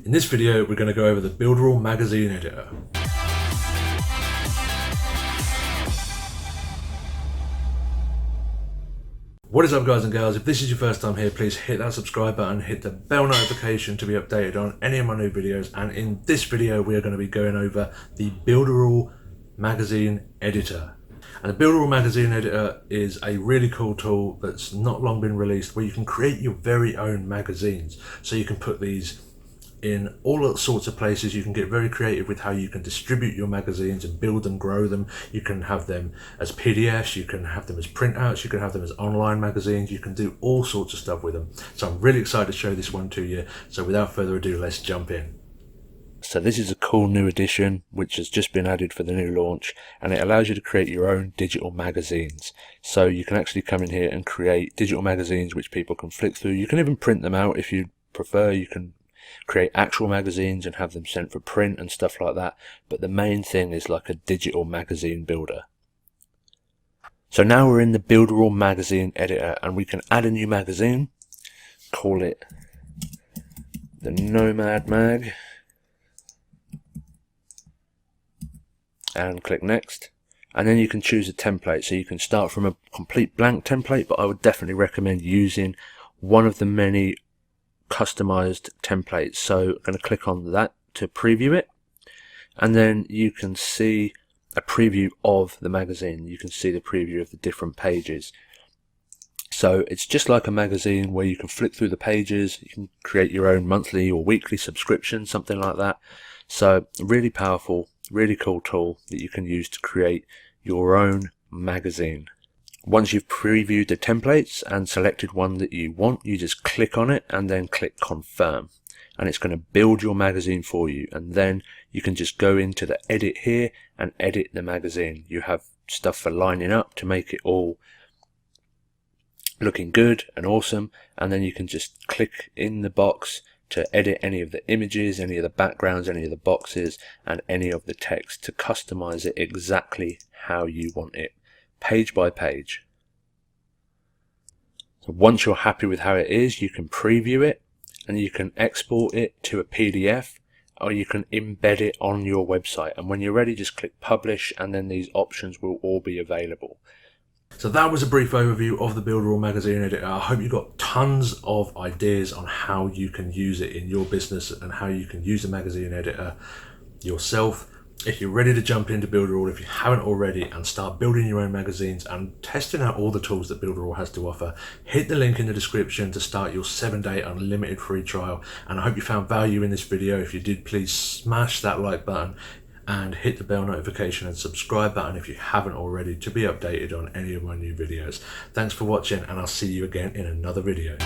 In this video, we're going to go over the Builderall magazine editor. What is up, guys and girls? If this is your first time here, please hit that subscribe button, hit the bell notification to be updated on any of my new videos. And in this video, we are going to be going over the Builderall magazine editor. And the Builderall magazine editor is a really cool tool that's not long been released, where you can create your very own magazines. So you can put these in all sorts of places. You can get very creative with how you can distribute your magazines and build and grow them. You can have them as PDFs, you can have them as printouts, you can have them as online magazines. You can do all sorts of stuff with them. So I'm really excited to show this one to you. So without further ado, let's jump in. So this is a cool new addition which has just been added for the new launch, and it allows you to create your own digital magazines. So you can actually come in here and create digital magazines which people can flick through. You can even print them out if you prefer. You can create actual magazines and have them sent for print and stuff like that, but the main thing is like a digital magazine builder. So now we're in the Builderall magazine editor, and we can add a new magazine, call it the Nomad Mag, and click next. And then you can choose a template, so you can start from a complete blank template, but I would definitely recommend using one of the many customized templates. So I'm going to click on that to preview it, and then you can see a preview of the magazine. You can see the preview of the different pages. So it's just like a magazine where you can flick through the pages. You can create your own monthly or weekly subscription, something like that. So really powerful, really cool tool that you can use to create your own magazine. Once you've previewed the templates and selected one that you want, you just click on it and then click confirm, and it's going to build your magazine for you. And then you can just go into the edit here and edit the magazine. You have stuff for lining up to make it all looking good and awesome, and then you can just click in the box to edit any of the images, any of the backgrounds, any of the boxes, and any of the text to customize it exactly how you want it, page by page. So once you're happy with how it is, you can preview it, and you can export it to a PDF, or you can embed it on your website. And when you're ready, just click publish, and then these options will all be available. So that was a brief overview of the Builderall magazine editor. I hope you got tons of ideas on how you can use it in your business and how you can use the magazine editor yourself. If you're ready to jump into Builderall, if you haven't already, and start building your own magazines and testing out all the tools that Builderall has to offer, hit the link in the description to start your 7-day unlimited free trial. And I hope you found value in this video. If you did, please smash that like button and hit the bell notification and subscribe button if you haven't already, to be updated on any of my new videos. Thanks for watching, and I'll see you again in another video.